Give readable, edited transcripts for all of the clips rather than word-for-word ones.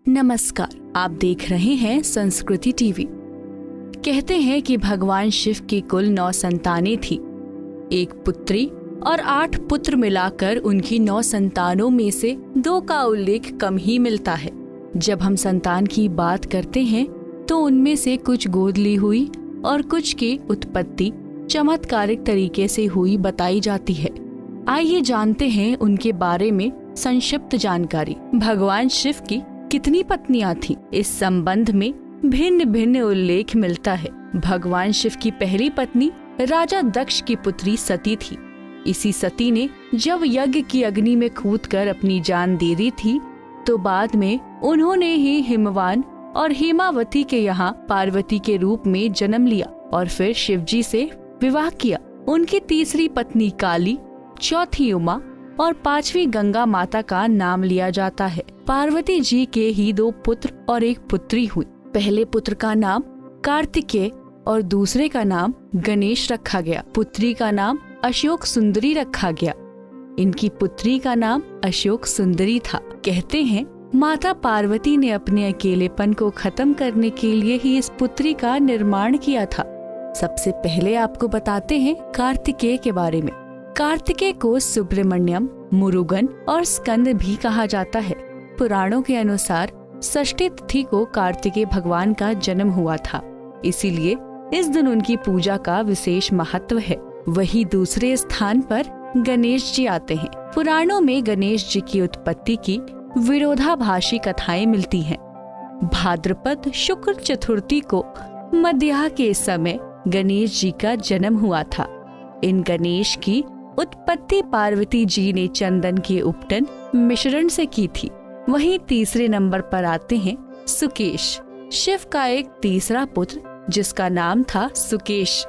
नमस्कार, आप देख रहे हैं संस्कृति टीवी। कहते हैं कि भगवान शिव की कुल 9 संतानें थी, एक पुत्री और 8 पुत्र मिलाकर उनकी 9 संतानों में से 2 का उल्लेख कम ही मिलता है। जब हम संतान की बात करते हैं तो उनमें से कुछ गोद ली हुई और कुछ की उत्पत्ति चमत्कारिक तरीके से हुई बताई जाती है। आइए जानते हैं उनके बारे में संक्षिप्त जानकारी। भगवान शिव की कितनी पत्नियां थीं? इस संबंध में भिन्न भिन्न उल्लेख मिलता है। भगवान शिव की पहली पत्नी राजा दक्ष की पुत्री सती थी। इसी सती ने जब यज्ञ की अग्नि में कूदकर अपनी जान दे दी थी तो बाद में उन्होंने ही हिमवान और हेमावती के यहाँ पार्वती के रूप में जन्म लिया और फिर शिव जी से विवाह किया। उनकी तीसरी पत्नी काली, चौथी उमा और 5वीं गंगा माता का नाम लिया जाता है। पार्वती जी के ही 2 पुत्र और 1 पुत्री हुई। पहले पुत्र का नाम कार्तिकेय और दूसरे का नाम गणेश रखा गया। पुत्री का नाम अशोक सुंदरी रखा गया। इनकी पुत्री का नाम अशोक सुंदरी था। कहते हैं माता पार्वती ने अपने अकेलेपन को खत्म करने के लिए ही इस पुत्री का निर्माण किया था। सबसे पहले आपको बताते हैं कार्तिकेय के बारे में। कार्तिकेय को सुब्रमण्यम, मुरुगन और स्कंद भी कहा जाता है। पुराणों के अनुसार षष्ठी तिथि को कार्तिकेय भगवान का जन्म हुआ था, इसीलिए इस दिन उनकी पूजा का विशेष महत्व है। वहीं दूसरे स्थान पर गणेश जी आते हैं। पुराणों में गणेश जी की उत्पत्ति की विरोधाभासी कथाएं मिलती हैं। भाद्रपद शुक्ल चतुर्थी को मध्याह्न के समय गणेश जी का जन्म हुआ था। इन गणेश की उत्पत्ति पार्वती जी ने चंदन के उपटन मिश्रण से की थी। वहीं तीसरे नंबर पर आते हैं सुकेश, शिव का एक तीसरा पुत्र जिसका नाम था सुकेश।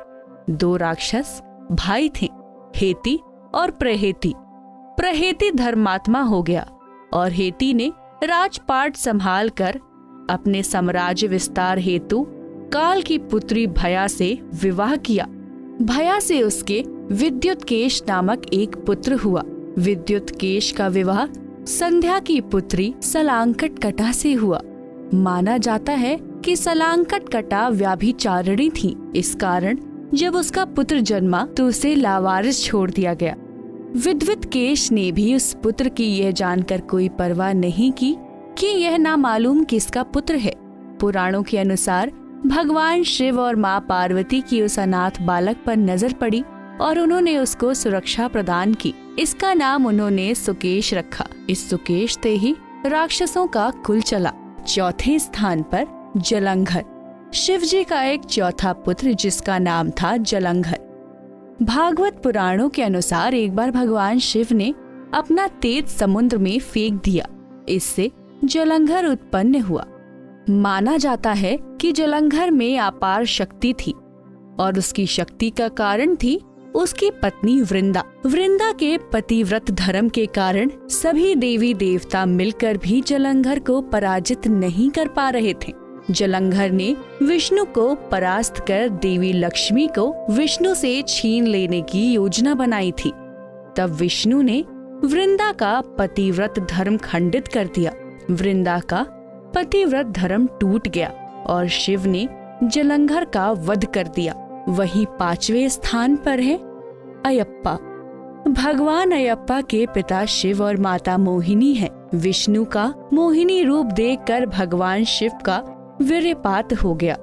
2 राक्षस भाई थे, हेती और प्रहेती। प्रहेती धर्मात्मा हो गया और हेती ने राजपाट संभाल कर अपने साम्राज्य विस्तार हेतु काल की पुत्री भया से विवाह किया। भया से उसके विद्युतकेश नामक एक पुत्र हुआ। विद्युतकेश का विवाह संध्या की पुत्री सलांकटकटा से हुआ। माना जाता है कि सलांकटकटा व्याभिचारिणी थी। इस कारण जब उसका पुत्र जन्मा तो उसे लावारिस छोड़ दिया गया। विद्युतकेश ने भी उस पुत्र की यह जानकर कोई परवाह नहीं की कि यह नामालूम किसका पुत्र है। पुराणों के अनुसार भगवान शिव और माँ पार्वती की उस अनाथ बालक पर नजर पड़ी और उन्होंने उसको सुरक्षा प्रदान की। इसका नाम उन्होंने सुकेश रखा। इस सुकेश से ही राक्षसों का कुल चला। चौथे स्थान पर जलंधर, शिव जी का एक चौथा पुत्र जिसका नाम था जलंधर। भागवत पुराणों के अनुसार एक बार भगवान शिव ने अपना तेज समुद्र में फेंक दिया। इससे जलंधर उत्पन्न हुआ। माना जाता है कि जलंधर में अपार शक्ति थी और उसकी शक्ति का कारण थी उसकी पत्नी वृंदा। वृंदा के पतिव्रत धर्म के कारण सभी देवी देवता मिलकर भी जलंधर को पराजित नहीं कर पा रहे थे। जलंधर ने विष्णु को परास्त कर देवी लक्ष्मी को विष्णु से छीन लेने की योजना बनाई थी। तब विष्णु ने वृंदा का पतिव्रत धर्म खंडित कर दिया। वृंदा का पतिव्रत धर्म टूट गया और शिव ने जलंधर का वध कर दिया। वहीं 5वें स्थान पर है अयप्पा। भगवान अयप्पा के पिता शिव और माता मोहिनी हैं। विष्णु का मोहिनी रूप देखकर भगवान शिव का वीर्यपात हो गया।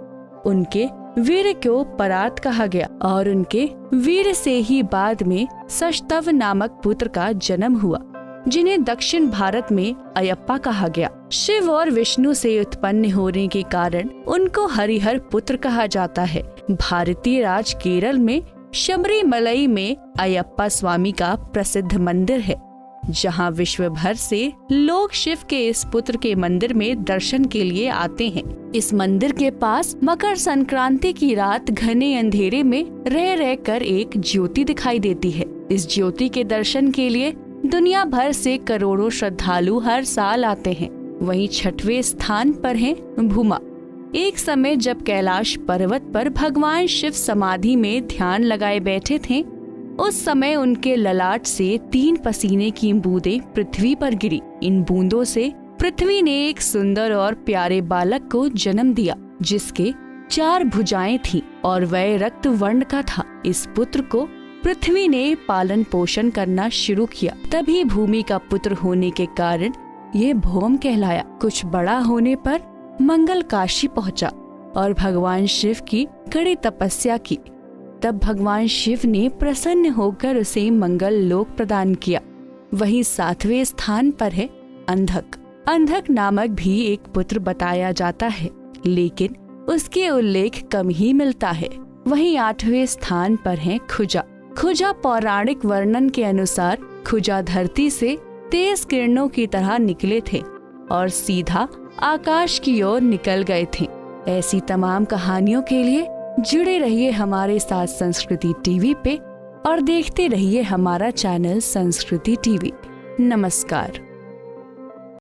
उनके वीर को परात कहा गया और उनके वीर से ही बाद में सष्टव नामक पुत्र का जन्म हुआ, जिन्हें दक्षिण भारत में अयप्पा कहा गया। शिव और विष्णु से उत्पन्न होने के कारण उनको हरिहर पुत्र कहा जाता है। भारतीय राज्य केरल में शबरीमलई में अयप्पा स्वामी का प्रसिद्ध मंदिर है, जहां विश्व भर से लोग शिव के इस पुत्र के मंदिर में दर्शन के लिए आते हैं। इस मंदिर के पास मकर संक्रांति की रात घने अंधेरे में रह कर एक ज्योति दिखाई देती है। इस ज्योति के दर्शन के लिए दुनिया भर से करोड़ों श्रद्धालु हर साल आते हैं। वहीं 6वें स्थान पर है भूमा। एक समय जब कैलाश पर्वत पर भगवान शिव समाधि में ध्यान लगाए बैठे थे, उस समय उनके ललाट से 3 पसीने की बूंदें पृथ्वी पर गिरी। इन बूंदों से पृथ्वी ने एक सुंदर और प्यारे बालक को जन्म दिया जिसके 4 भुजाएं थीं और वह रक्त वर्ण का था। इस पुत्र को पृथ्वी ने पालन पोषण करना शुरू किया। तभी भूमि का पुत्र होने के कारण ये भौम कहलाया। कुछ बड़ा होने पर मंगल काशी पहुंचा और भगवान शिव की कड़ी तपस्या की। तब भगवान शिव ने प्रसन्न होकर उसे मंगल लोक प्रदान किया। वहीं 7वें स्थान पर है अंधक। अंधक नामक भी एक पुत्र बताया जाता है, लेकिन उसके उल्लेख कम ही मिलता है। वहीं 8वें स्थान पर है खुजा। खुजा पौराणिक वर्णन के अनुसार खुजा धरती से तेज किरणों की तरह निकले थे और सीधा आकाश की ओर निकल गए थे। ऐसी तमाम कहानियों के लिए जुड़े रहिए हमारे साथ संस्कृति टीवी पे और देखते रहिए हमारा चैनल संस्कृति टीवी। नमस्कार।